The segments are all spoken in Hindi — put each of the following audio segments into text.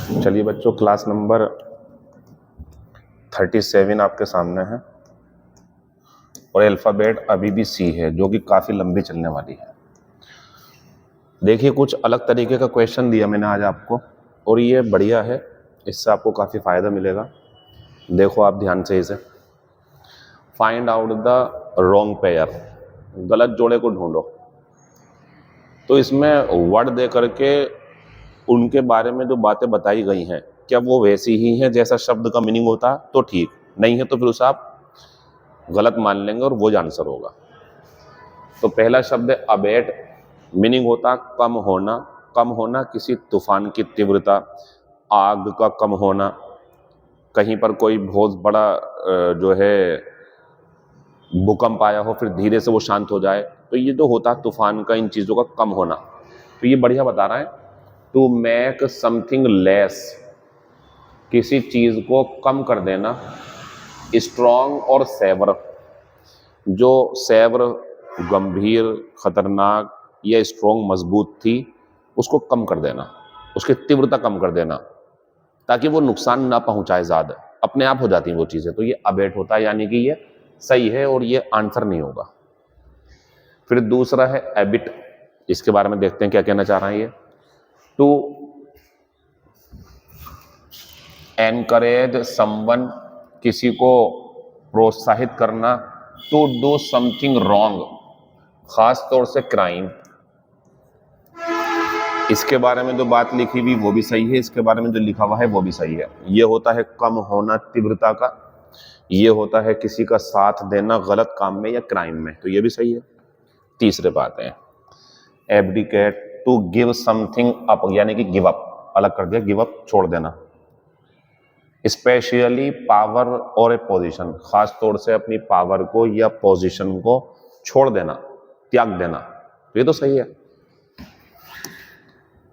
चलिए बच्चों, क्लास नंबर 37 आपके सामने है और अल्फ़ाबेट अभी भी सी है, जो कि काफ़ी लंबी चलने वाली है। देखिए, कुछ अलग तरीके का क्वेश्चन दिया मैंने आज आपको और ये बढ़िया है, इससे आपको काफ़ी फ़ायदा मिलेगा। देखो आप ध्यान से इसे। Find out the wrong pair, गलत जोड़े को ढूंढो। तो इसमें वर्ड दे करके उनके बारे में जो बातें बताई गई हैं, क्या वो वैसी ही हैं जैसा शब्द का मीनिंग होता है तो ठीक, नहीं है तो फिर उसे आप गलत मान लेंगे और वो आंसर होगा। तो पहला शब्द है अबेट, मीनिंग होता कम होना। कम होना किसी तूफान की तीव्रता, आग का कम होना, कहीं पर कोई बहुत बड़ा जो है भूकंप आया हो फिर धीरे से वो शांत हो जाए, तो ये जो होता है तूफान का, इन चीज़ों का कम होना। तो ये बढ़िया बता रहा है, टू मेक समथिंग लेस, किसी चीज़ को कम कर देना। स्ट्रॉन्ग और सेवर, जो सेवर गंभीर खतरनाक या स्ट्रॉन्ग मजबूत थी उसको कम कर देना, उसकी तीव्रता कम कर देना ताकि वो नुकसान ना पहुंचाए ज़्यादा, अपने आप हो जाती हैं वो चीज़ें। तो ये अबेट होता है, यानी कि ये सही है और ये आंसर नहीं होगा। फिर दूसरा है एबिट, इसके बारे में देखते हैं क्या कहना चाह रहा है ये। टू एनकरेज समवन, किसी को प्रोत्साहित करना। टू डू समथिंग रॉन्ग, खास तौर से क्राइम। इसके बारे में जो बात लिखी हुई वो भी सही है, इसके बारे में जो लिखा हुआ है वो भी सही है। ये होता है कम होना तीव्रता का, ये होता है किसी का साथ देना गलत काम में या क्राइम में, तो ये भी सही है। तीसरे बात है abdicate, to give something up, यानी कि गिव अप, अलग कर दिया, गिव अप छोड़ देना। स्पेशली पावर और ए पोजीशन, खास तौर से अपनी पावर को या पोजीशन को छोड़ देना, त्याग देना, तो ये तो सही है।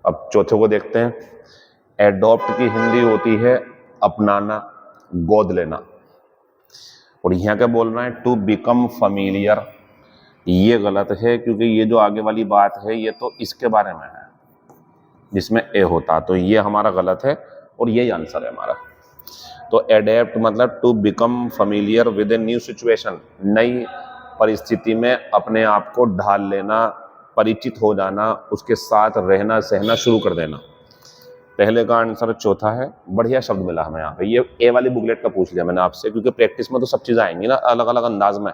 अब चौथे को देखते हैं। एडॉप्ट की हिंदी होती है अपनाना, गोद लेना, और यहाँ क्या बोल रहा है टू बिकम फैमिलियर। ये गलत है क्योंकि ये जो आगे वाली बात है ये तो इसके बारे में है जिसमें ए होता, तो ये हमारा गलत है और यही आंसर है हमारा। तो एडेप्ट मतलब to become familiar with a new situation, नई परिस्थिति में अपने आप को ढाल लेना, परिचित हो जाना, उसके साथ रहना सहना शुरू कर देना। पहले का आंसर चौथा है। बढ़िया शब्द मिला हमें यहाँ पे, ये ए वाली बुकलेट का पूछ लिया मैंने आपसे क्योंकि प्रैक्टिस में तो सब चीज़ आएंगी ना अलग अलग अंदाज में।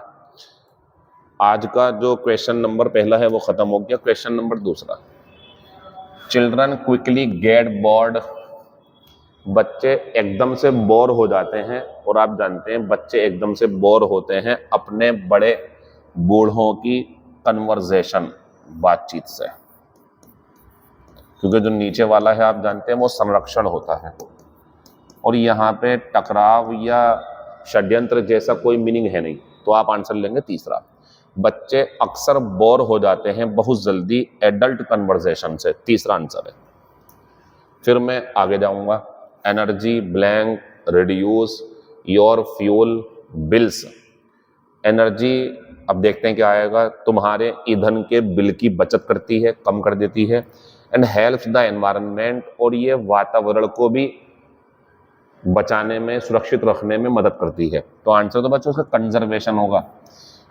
आज का जो क्वेश्चन नंबर पहला है वो खत्म हो गया। क्वेश्चन नंबर दूसरा, चिल्ड्रन क्विकली गेट बोर्ड, बच्चे एकदम से बोर हो जाते हैं। और आप जानते हैं बच्चे एकदम से बोर होते हैं अपने बड़े बूढ़ों की कन्वर्जेशन, बातचीत से, क्योंकि जो नीचे वाला है आप जानते हैं वो संरक्षण होता है और यहाँ पे टकराव या षड्यंत्र जैसा कोई मीनिंग है नहीं, तो आप आंसर लेंगे तीसरा। बच्चे अक्सर बोर हो जाते हैं बहुत जल्दी एडल्ट कन्वर्जेशन से, तीसरा आंसर है। फिर मैं आगे जाऊंगा। Energy blank reduce your fuel bills, energy, अब देखते हैं क्या आएगा, तुम्हारे ईंधन के बिल की बचत करती है, कम कर देती है। एंड हेल्प्स द एनवायरनमेंट, और ये वातावरण को भी बचाने में, सुरक्षित रखने में मदद करती है। तो आंसर तो बच्चों उसका कंजर्वेशन होगा।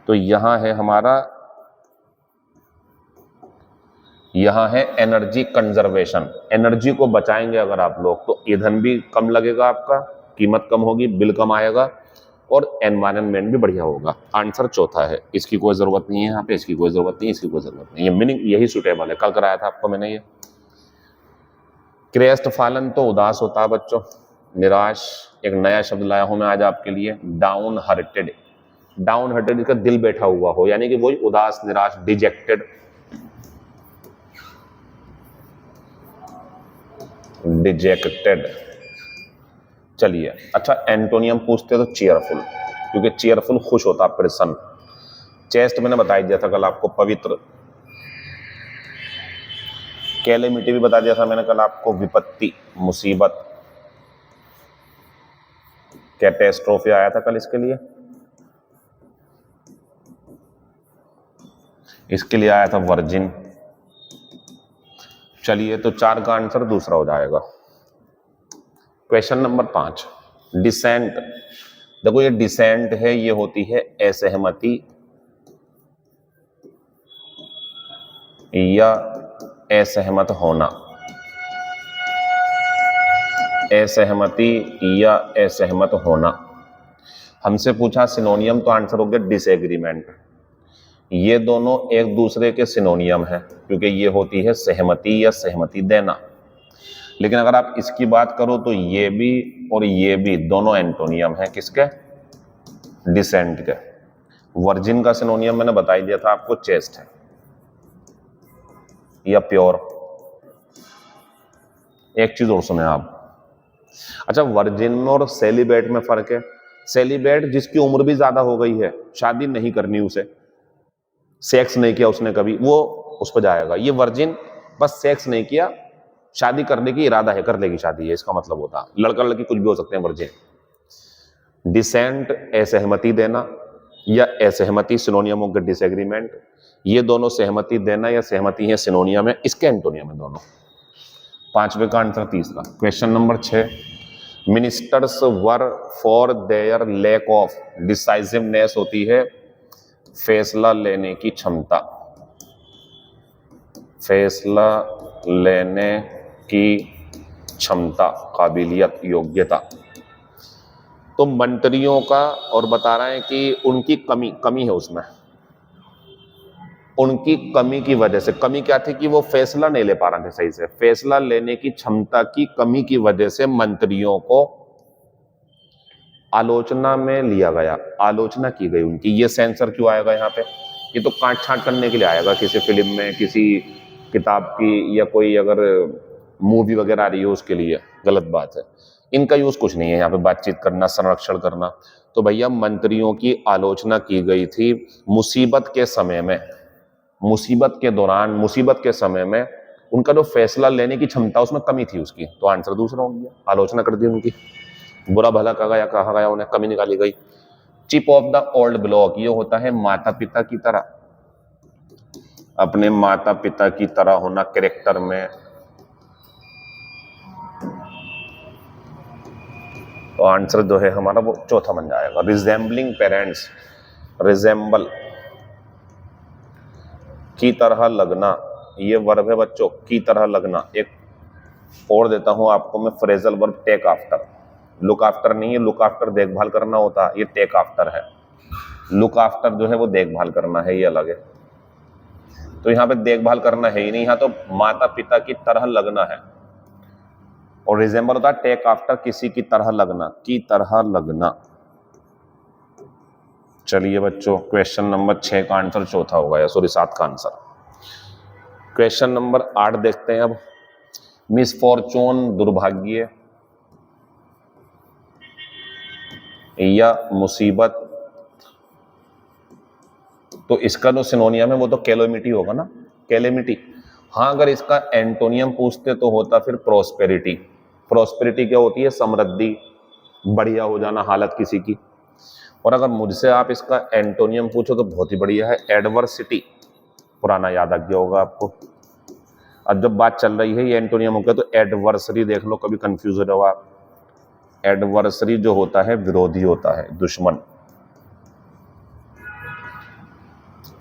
तो यहाँ है हमारा, यहाँ है एनर्जी कंजर्वेशन। एनर्जी को बचाएंगे अगर आप लोग तो ईंधन भी कम लगेगा, आपका कीमत कम होगी, बिल कम आएगा और एनवायरनमेंट भी बढ़िया होगा। आंसर चौथा है, इसकी कोई जरूरत नहीं है यहाँ पे, इसकी कोई जरूरत नहीं, इसकी कोई जरूरत नहीं, ये मीनिंग यही सुटेबल है। कल कराया था आपको मैंने ये। क्रेस्ट फालन तो उदास होता है बच्चों, निराश। एक नया शब्द लाया हूं मैं आज आपके लिए, डाउन हार्टेड। डाउन हार्टेड का दिल बैठा हुआ हो, यानी कि वही उदास निराश, डिजेक्टेड, डिजेक्टेड। चलिए अच्छा, एंटोनियम पूछते तो चीयरफुल, क्योंकि चीयरफुल खुश होता, प्रसन्न। चेस्ट मैंने बता दिया था कल आपको, पवित्र। कैलेमिटी भी बता दिया था मैंने कल आपको, विपत्ति, मुसीबत। कैटेस्ट्रोफी आया था कल इसके लिए, इसके लिए आया था वर्जिन। चलिए तो चार का आंसर दूसरा हो जाएगा। Question number 5, decent. देखो ये डिसेंट है, ये होती है असहमति या असहमत होना, असहमति या असहमत होना। हमसे पूछा सिनोनियम, तो आंसर हो गया डिसएग्रीमेंट। ये दोनों एक दूसरे के सिनोनियम है क्योंकि ये होती है सहमति या सहमति देना। लेकिन अगर आप इसकी बात करो तो ये भी और ये भी दोनों एंटोनियम है किसके? डिसेंट के। वर्जिन का सिनोनियम मैंने बता ही दिया था आपको, चेस्ट है या प्योर। एक चीज और सुने आप, अच्छा वर्जिन में और सेलिब्रेट में फर्क है। सेलिब्रेट जिसकी उम्र भी ज्यादा हो गई है, शादी नहीं करनी उसे, सेक्स नहीं किया उसने कभी, वो उस पर जाएगा। ये वर्जिन बस सेक्स नहीं किया, शादी करने की इरादा है, कर लेगी शादी, है इसका मतलब होता। लड़का लड़की कुछ भी हो सकते हैं वर्जिन। डिसेंट असहमति देना या असहमति सिनोनियम ऑफ डिसएग्रीमेंट। ये दोनों सहमति देना या सहमति है सिनोनियम है, इसके एंटोनियम है दोनों। 5वें का आंसर तीसरा। Question number 6, ministers were for their lack of decisiveness होती है फैसला लेने की क्षमता, फैसला लेने की क्षमता, काबिलियत, योग्यता। तो मंत्रियों का, और बता रहे हैं कि उनकी कमी है उसमें, उनकी कमी की वजह से। कमी क्या थी कि वो फैसला नहीं ले पा रहे थे सही से, फैसला लेने की क्षमता की कमी की वजह से मंत्रियों को आलोचना में लिया गया, आलोचना की गई उनकी। ये सेंसर क्यों आएगा यहाँ पे? ये तो काट छांट करने के लिए आएगा, किसी फिल्म में, किसी किताब की, या कोई अगर मूवी वगैरह आ रही है उसके लिए। गलत बात है, इनका यूज कुछ नहीं है यहाँ पे, बातचीत करना, संरक्षण करना। तो भैया मंत्रियों की आलोचना की गई थी मुसीबत के समय में, मुसीबत के दौरान, मुसीबत के समय में उनका जो फैसला लेने की क्षमता उसमें कमी थी उसकी। तो आंसर दूसरा हो गया, आलोचना कर दी उनकी, बुरा भला कहा गया, उन्हें कमी निकाली गई। Chip off the old block, ये होता है माता पिता की तरह, अपने माता पिता की तरह होना कैरेक्टर में। तो आंसर जो है हमारा वो चौथा बन जाएगा। रिजेंबलिंग पेरेंट्स, रिजेंबल की तरह लगना, ये वर्ब है बच्चों, की तरह लगना। एक और देता हूं आपको मैं, phrasal verb take after. Look after नहीं है, लुक आफ्टर देखभाल करना होता है, ये टेक आफ्टर है। लुक आफ्टर जो है वो देखभाल करना है, ये अलग है। तो यहाँ पे देखभाल करना है ही नहीं, यहाँ तो माता पिता की तरह लगना है। और रिजेंबल होता है टेक आफ्टर, किसी की तरह लगना, की तरह लगना। चलिए बच्चों, क्वेश्चन नंबर 6 का आंसर चौथा होगा, या सॉरी 7 का आंसर। क्वेश्चन नंबर 8 देखते हैं अब। मिसफॉर्चून, दुर्भाग्य या मुसीबत। तो इसका जो सिनोनियम है वो तो कैलोमिटी होगा ना, कैलेमिटी। हाँ, अगर इसका एंटोनियम पूछते तो होता फिर प्रोस्पेरिटी। प्रोस्पेरिटी क्या होती है? समृद्धि, बढ़िया हो जाना हालत किसी की। और अगर मुझसे आप इसका एंटोनियम पूछो तो बहुत ही बढ़िया है, एडवर्सिटी। पुराना याद आ गया होगा आपको। अब जब बात चल रही है ये एंटोनियम हो गया, तो एडवर्सरी देख लो, कभी कंफ्यूज हो आप। एडवर्सरी जो होता है विरोधी होता है, दुश्मन।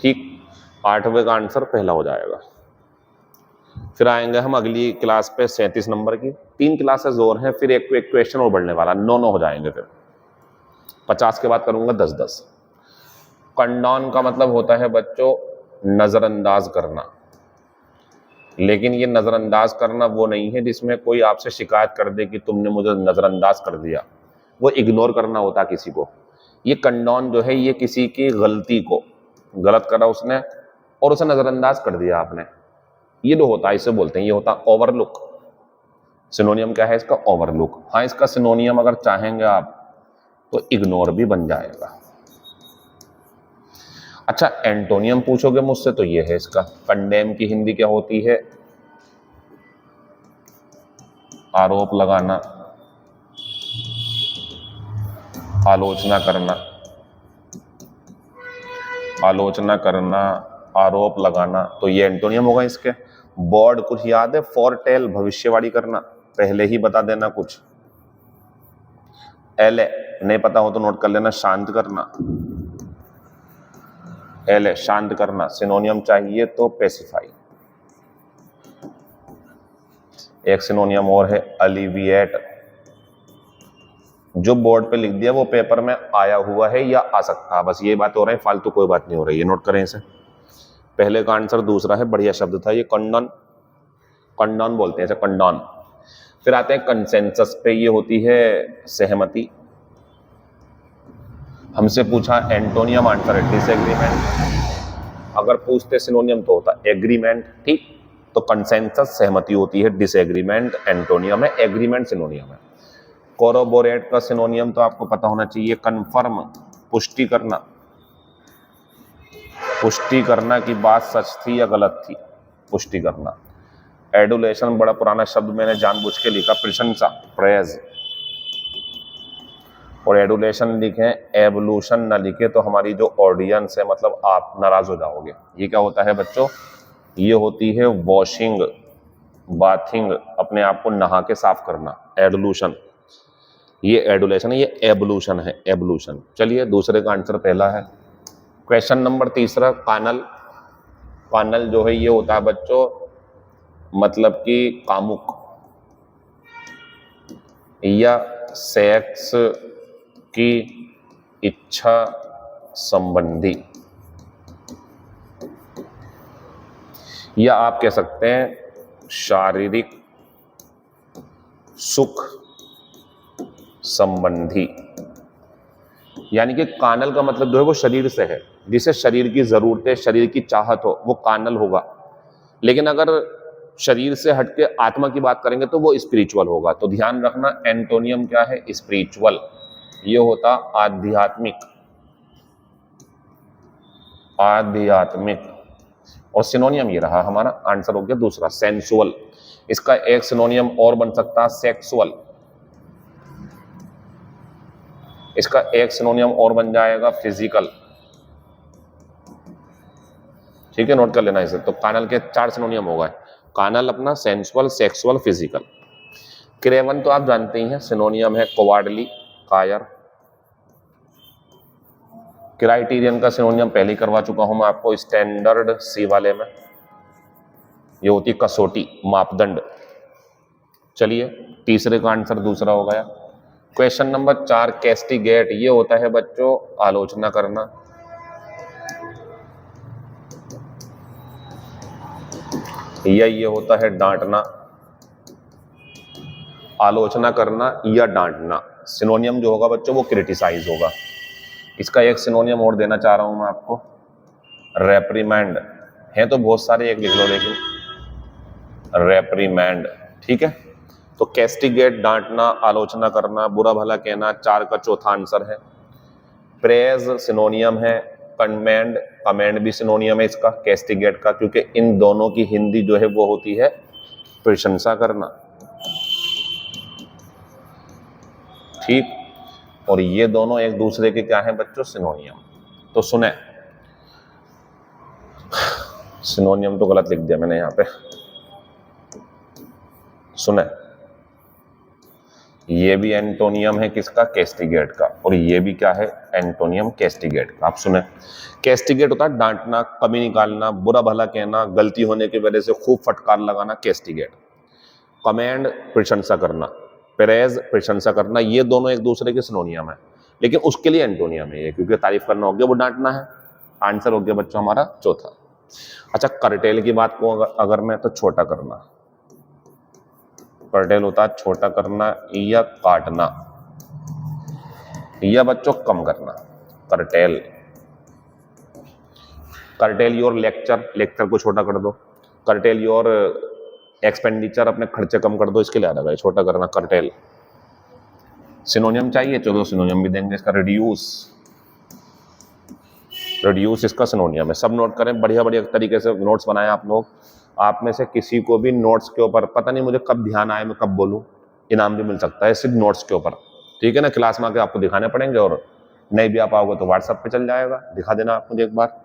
ठीक, 8वें का आंसर पहला हो जाएगा। फिर आएंगे हम अगली क्लास पे 37 नंबर की। 3 क्लासेस और हैं, फिर एक क्वेश्चन और बढ़ने वाला, 9 हो जाएंगे। फिर 50 के बाद करूंगा 10। कंडोन का मतलब होता है बच्चों नजरअंदाज करना। लेकिन ये नजरअंदाज करना वो नहीं है जिसमें कोई आपसे शिकायत कर दे कि तुमने मुझे नजरअंदाज कर दिया, वो इग्नोर करना होता किसी को। ये कंडोन जो है ये किसी की गलती को, गलत करा उसने और उसे नजरअंदाज कर दिया आपने, ये जो होता है इसे बोलते हैं, ये होता ओवरलुक। सिनोनियम क्या है इसका? ओवरलुक। हाँ, इसका सिनोनियम अगर चाहेंगे आप तो इग्नोर भी बन जाएगा। अच्छा, एंटोनियम पूछोगे मुझसे तो ये है इसका। कंडेम की हिंदी क्या होती है? आरोप लगाना, आलोचना करना, आलोचना करना, आरोप लगाना। तो ये एंटोनियम होगा इसके। बोर्ड कुछ याद है? फोरटेल, भविष्यवाणी करना, पहले ही बता देना कुछ। एल ए, नहीं पता हो तो नोट कर लेना, शांत करना। एल ए शांत करना, सिनोनियम चाहिए तो पेसिफाई। एक सिनोनियम और है अलिविएट, जो बोर्ड पे लिख दिया वो पेपर में आया हुआ है या आ सकता है, बस ये बात हो रही है, फालतू कोई बात नहीं हो रही है, नोट करें इसे। पहले का आंसर दूसरा है, बढ़िया शब्द था ये, कंडोन, कंडोन बोलते हैं इसे, कंडोन। फिर आते हैं कंसेंसस पे, ये होती है सहमति। हमसे पूछा एंटोनियम, आंसर है डिसएग्रीमेंट। अगर पूछते सिनोनियम तो होता एग्रीमेंट, ठीक। तो कंसेंसस सहमति होती है, डिसएग्रीमेंट एंटोनियम है, एग्रीमेंट सिनोनियम है। कोरोबोरेट का सिनोनियम तो आपको पता होना चाहिए, कन्फर्म, पुष्टि करना, पुष्टि करना कि बात सच थी या गलत थी, पुष्टि करना। एडुलेशन बड़ा पुराना शब्द मैंने जानबूझ के लिखा, प्रशंसा, प्रेज। और एडुलेशन लिखे, एवोल्यूशन ना लिखे तो हमारी जो ऑडियंस है, मतलब आप नाराज हो जाओगे। ये क्या होता है बच्चों, ये होती है वॉशिंग, बाथिंग, अपने आप को नहा के साफ करना, एडुलेशन। ये एडुलेशन है, ये एवोल्यूशन है, एवोल्यूशन। चलिए दूसरे का आंसर पहला है। क्वेश्चन नंबर तीसरा, कानल। कानल जो है ये होता है बच्चों, मतलब कि कामुक या सेक्स की इच्छा संबंधी, या आप कह सकते हैं शारीरिक सुख संबंधी। यानी कि कानल का मतलब जो है वो शरीर से है, जिसे शरीर की जरूरत है, शरीर की चाहत हो, वो कानल होगा। लेकिन अगर शरीर से हटके आत्मा की बात करेंगे तो वो स्पिरिचुअल होगा। तो ध्यान रखना, एंटोनियम क्या है, स्पिरिचुअल। ये होता आध्यात्मिक, आध्यात्मिक। और सिनोनियम ये रहा हमारा, आंसर हो गया दूसरा, सेंसुअल। इसका एक सिनोनियम और बन सकता है सेक्सुअल, इसका एक सिनोनियम और बन जाएगा फिजिकल। ठीक है, नोट कर लेना इसे। तो कानल के 4 सिनोनियम हो गए, कानल अपना, सेंसुअल, सेक्सुअल, फिजिकल। क्रेवन तो आप जानते ही हैं, सिनोनियम है कोवार्डली, कायर। क्राइटेरियन का सिनोनियम पहले ही करवा चुका हूं मैं आपको, स्टैंडर्ड सी वाले में, ये होती कसौटी, मापदंड। चलिए तीसरे का आंसर दूसरा हो गया। Question number 4, कैस्टिगेट। ये होता है बच्चों आलोचना करना, या ये होता है डांटना। आलोचना करना या डांटना। सिनोनियम जो होगा बच्चों वो क्रिटिसाइज होगा। इसका एक सिनोनियम और देना चाह रहा हूं मैं आपको, रेप्रीमेंड। है तो बहुत सारे, एक लिख लो लेकिन, रेप्रीमेंड। ठीक है, तो कैस्टिगेट डांटना, आलोचना करना, बुरा भला कहना, 4 का चौथा आंसर है। प्रेज सिनोनियम है, कमेंड, कमेंड भी सिनोनियम है इसका, कैस्टिगेट का, क्योंकि इन दोनों की हिंदी जो है वो होती है प्रशंसा करना। ठीक, और ये दोनों एक दूसरे के क्या है बच्चों, सिनोनियम। तो सुने, सिनोनियम तो गलत लिख दिया मैंने यहां पे, सुने, ये भी एंटोनियम है किसका, कैस्टिगेट का, और ये भी क्या है, एंटोनियम कैस्टिगेट का। आप सुने, कैस्टिगेट होता है डांटना, कमी निकालना, बुरा भला कहना, गलती होने की वजह से खूब फटकार लगाना, कैस्टिगेट। कमेंड प्रशंसा करना, प्रेज प्रशंसा करना, ये दोनों एक दूसरे के सिनोनियम है, लेकिन उसके लिए एंटोनियम है ये, क्योंकि तारीफ करना हो गया, वो डांटना है। आंसर हो गया बच्चों हमारा चौथा। अच्छा, करटेल की बात को अगर मैं, तो छोटा करना, कर्टेल होता है छोटा करना या काटना, या बच्चों कम करना, cartel. Cartel your lecture, lecture को छोटा कर दो। कर्टेल योर एक्सपेंडिचर, अपने खर्चे कम कर दो, इसके लिए अलग है, छोटा करना, कर्टेल। सिनोनियम चाहिए, चलो सिनोनियम भी देंगे इसका, रिड्यूस, रिड्यूस इसका सिनोनियम है। सब नोट करें, बढ़िया बढ़िया तरीके से नोट्स बनाए आप लोग। आप में से किसी को भी नोट्स के ऊपर पता नहीं मुझे कब ध्यान आए, मैं कब बोलूं, इनाम भी मिल सकता है सिर्फ नोट्स के ऊपर। ठीक है ना, क्लास में आके आपको दिखाने पड़ेंगे, और नहीं भी आ पाओगे तो व्हाट्सएप पे चल जाएगा, दिखा देना आप मुझे एक बार।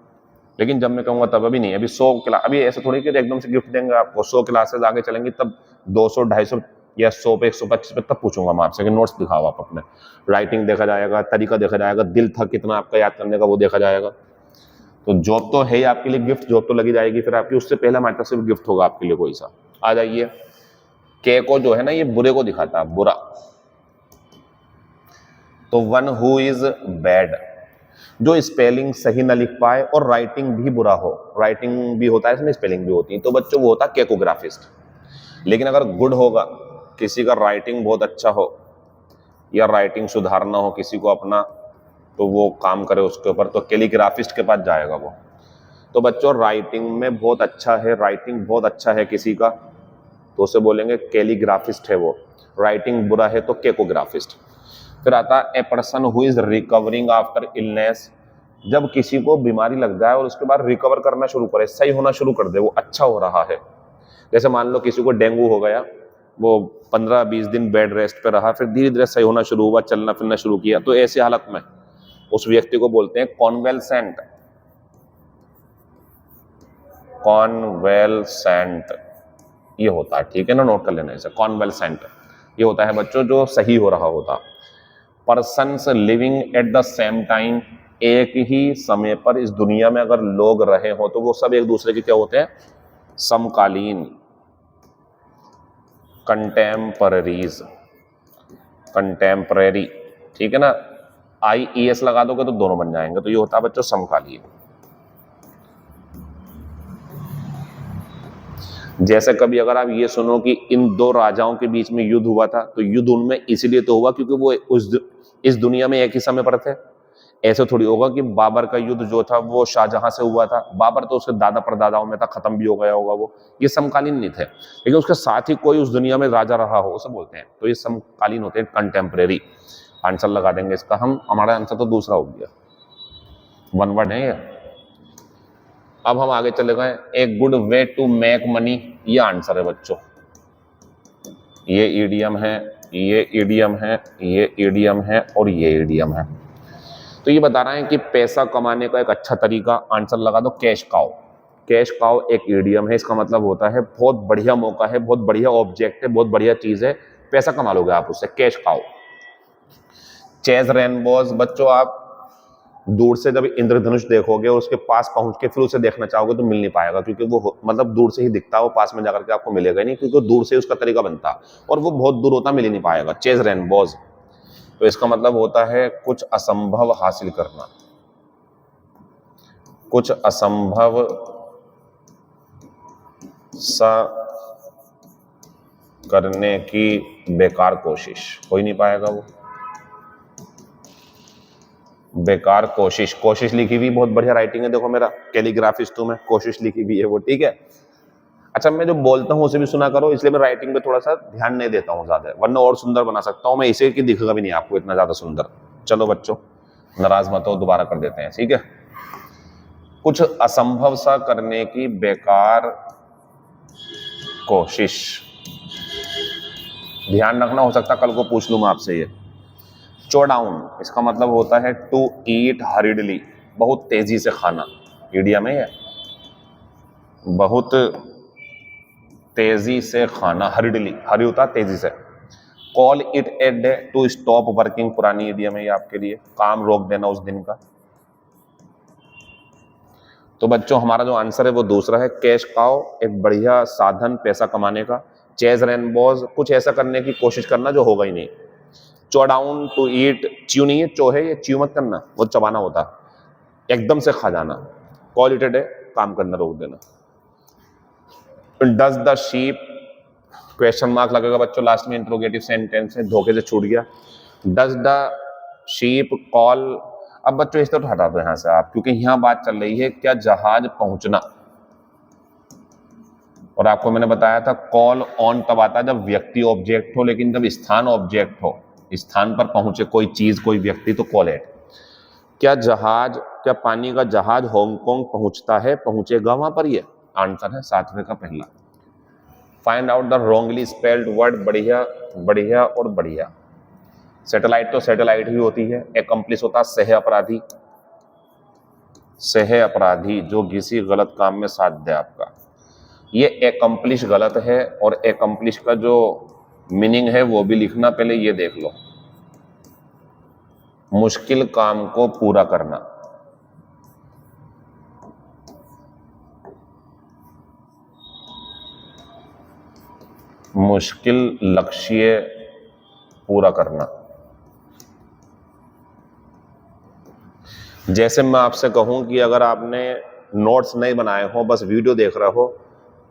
लेकिन जब मैं कहूँगा तब, अभी नहीं, अभी 100 क्लास, अभी ऐसे थोड़ी कि एकदम से गिफ्ट देंगे आपको, 100 क्लासेस आगे चलेंगी तब 200 250 या 100 पे 125 पे, तब पूछूंगा मैं आपसे कि नोट्स दिखाओ आप अपने। राइटिंग देखा जाएगा, तरीका देखा जाएगा, दिल था कितना आपका याद करने का वो देखा जाएगा। तो जॉब तो है ही आपके लिए गिफ्ट, जॉब तो लगी जाएगी फिर आपकी, उससे पहले हमारे तरफ से गिफ्ट होगा आपके लिए कोई सा। आ जाइए, के को जो है ना ये बुरे को दिखाता है, बुरा। तो वन हु इज बैड, जो स्पेलिंग सही ना लिख पाए और राइटिंग भी बुरा हो, राइटिंग भी होता है इसमें, स्पेलिंग भी होती है, तो बच्चों वो होता है केकोग्राफिस्ट। लेकिन अगर गुड होगा, किसी का राइटिंग बहुत अच्छा हो या राइटिंग सुधारना हो किसी को अपना, तो वो काम करे उसके ऊपर, तो कैलीग्राफिस्ट के पास जाएगा वो। तो बच्चों राइटिंग में बहुत अच्छा है, राइटिंग बहुत अच्छा है किसी का, तो उसे बोलेंगे कैलीग्राफिस्ट है वो। राइटिंग बुरा है तो केकोग्राफिस्ट। फिर आता है a person who is recovering after illness, जब किसी को बीमारी लग जाए और उसके बाद रिकवर करना शुरू करे, सही होना शुरू कर दे, वो अच्छा हो रहा है। जैसे मान लो किसी को डेंगू हो गया, वो 15-20 दिन बेड रेस्ट पे रहा, फिर धीरे धीरे सही होना शुरू हुआ, चलना फिरना शुरू किया, तो ऐसी हालत में उस व्यक्ति को बोलते हैं कॉन्वेलसेंट। कॉन्वेलसेंट ये होता है, ठीक है ना, नोट कर लेना इसे, कॉन्वेलसेंट ये होता है बच्चों जो सही हो रहा होता। Persons living at the same time, एक ही समय पर इस दुनिया में अगर लोग रहे हो तो वो सब एक दूसरे के क्या होते हैं, समकालीन। कंटेम्पररीज, कंटेम्परेरी, ठीक है ना, IES लगा दोगे तो दोनों बन जाएंगे, तो ये होता है बच्चों समकालीन। जैसे कभी अगर आप ये सुनो कि इन दो राजाओं के बीच में युद्ध हुआ था, तो युद्ध उनमें इसलिए तो हुआ क्योंकि वो इस दुनिया में एक ही समय पर थे। ऐसे थोड़ी होगा कि बाबर का युद्ध जो था वो शाहजहां से हुआ था, बाबर तो उसके दादा परदादाओं में था, खत्म भी हो गया होगा वो, ये समकालीन नहीं थे, लेकिन उसके साथ ही कोई उस दुनिया में राजा रहा हो उसे बोलते हैं, तो ये समकालीन होते हैं, कंटेम्परेरी। आंसर लगा देंगे इसका हम, हमारा आंसर तो दूसरा हो गया, वन वर्ड है ये। अब हम आगे चले गए, एक good way to make money, ये आंसर है बच्चों। ये ईडियम है, ये ईडियम है, ये ईडियम है और ये ईडियम है। तो ये बता रहे हैं कि पैसा कमाने का एक अच्छा तरीका, आंसर लगा दो कैश काउ। कैश काउ एक ईडियम है, इसका मतलब होता है बहुत बढ़िया मौका है, बहुत बढ़िया ऑब्जेक्ट है, बहुत बढ़िया चीज है, पैसा कमा लोगे आप उससे, कैश काउ। चेज रेनबोज, बच्चों आप दूर से जब इंद्रधनुष देखोगे और उसके पास पहुंच के फिर उसे देखना चाहोगे तो मिल नहीं पाएगा, क्योंकि वो मतलब दूर से ही दिखता है, वो पास में जाकर के आपको मिलेगा नहीं, क्योंकि दूर से उसका तरीका बनता और वो बहुत दूर होता, मिल ही नहीं पाएगा। चेज रेनबोज, तो इसका मतलब होता है कुछ असंभव हासिल करना, कुछ असंभव सा करने की बेकार कोशिश, हो ही नहीं पाएगा वो, बेकार कोशिश। कोशिश लिखी हुई बहुत बढ़िया राइटिंग है, देखो मेरा कैलीग्राफिस्ट हूं मैं, कोशिश लिखी हुई है वो, ठीक है। अच्छा मैं जो बोलता हूं उसे भी सुना करो, इसलिए मैं राइटिंग पे थोड़ा सा ध्यान नहीं देता हूं ज्यादा, वरना और सुंदर बना सकता हूं मैं इसे कि दिखेगा भी नहीं आपको इतना ज्यादा सुंदर। चलो बच्चों नाराज मत हो, दोबारा कर देते हैं, ठीक है। कुछ असंभव सा करने की बेकार कोशिश, ध्यान रखना, हो सकता कल को पूछ लूं मैं आपसे ये। चो डाउन, इसका मतलब होता है टू ईट हरिडली, बहुत तेजी से खाना, ईडियम है ये, बहुत तेजी से खाना, हरिडली, हरी होता तेजी से। Call it a day, to stop working, पुरानी ईडियम है ये आपके लिए, काम रोक देना उस दिन का। तो बच्चों हमारा जो आंसर है वो दूसरा है, कैश काउ एक बढ़िया साधन पैसा कमाने का। चेज रेनबोज कुछ ऐसा करने की कोशिश करना जो होगा ही नहीं। चो डाउन टू ईट, च्यू नहीं है, चो है, ये च्यू मत करना, वो चबाना होता, एकदम से खा जाना। कॉल इट ए डे, काम करना रोक देना। Does the sheep, question mark लगेगा बच्चों लास्ट में, इंट्रोगेटिव सेंटेंस है, धोखे से छूट गया। डज द शीप कॉल, अब बच्चों इस तरह हटा दो यहां से आप, क्योंकि यहां बात चल रही है क्या जहाज पहुंचना, और आपको मैंने बताया था कॉल ऑन तब आता है जब व्यक्ति ऑब्जेक्ट हो, लेकिन जब स्थान ऑब्जेक्ट हो, स्थान पर पहुंचे कोई चीज कोई व्यक्ति, तो कॉल एट। क्या जहाज, क्या पानी का जहाज हांगकांग पहुंचता है, पहुंचेगा वहां पर, ये आंसर है सातवें का पहला। Find out the wrongly spelled word, बढ़िया बढ़िया और बढ़िया। सैटेलाइट तो सैटेलाइट ही होती है, एकम्प्लिस होता सह अपराधी, सह अपराधी जो किसी गलत काम में साथ दे आपका, ये एकम्प्लिश गलत है, और एकम्प्लिश का जो मीनिंग है वो भी लिखना, पहले ये देख लो। मुश्किल काम को पूरा करना, मुश्किल लक्ष्य पूरा करना। जैसे मैं आपसे कहूं कि अगर आपने नोट्स नहीं बनाए हो, बस वीडियो देख रहे हो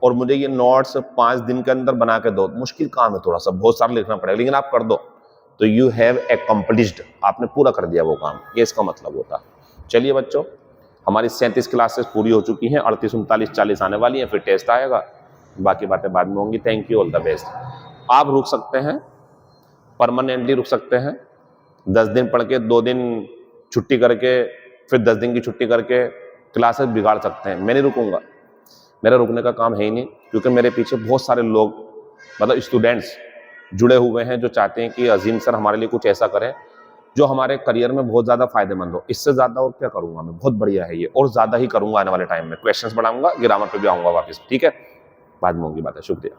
और मुझे ये नोट्स 5 दिन के अंदर बना के दो, मुश्किल काम है, थोड़ा सा बहुत सारा लिखना पड़ेगा, लेकिन आप कर दो तो यू हैव एक्कम्प्लिश्ड, आपने पूरा कर दिया वो काम, ये इसका मतलब होता है। चलिए बच्चों, हमारी 37 क्लासेस पूरी हो चुकी हैं, 38, 39, 40 आने वाली हैं, फिर टेस्ट आएगा, बाकी बातें बाद में होंगी। Thank you, all the best. आप रुक सकते हैं, परमानेंटली रुक सकते हैं, 10 दिन पढ़ के 2 दिन छुट्टी करके फिर 10 दिन की छुट्टी करके क्लासेस बिगाड़ सकते हैं। मैं नहीं रुकूंगा, मेरा रुकने का काम है ही नहीं, क्योंकि मेरे पीछे बहुत सारे लोग, मतलब स्टूडेंट्स जुड़े हुए हैं जो चाहते हैं कि अजीम सर हमारे लिए कुछ ऐसा करें जो हमारे करियर में बहुत ज़्यादा फायदेमंद हो। इससे ज़्यादा और क्या करूंगा मैं, बहुत बढ़िया है ये, और ज़्यादा ही करूंगा आने वाले टाइम में। क्वेश्चंस बढ़ाऊंगा, ग्रामर पे भी आऊंगा वापस, ठीक है, बाद में होंगी बातें। शुक्रिया।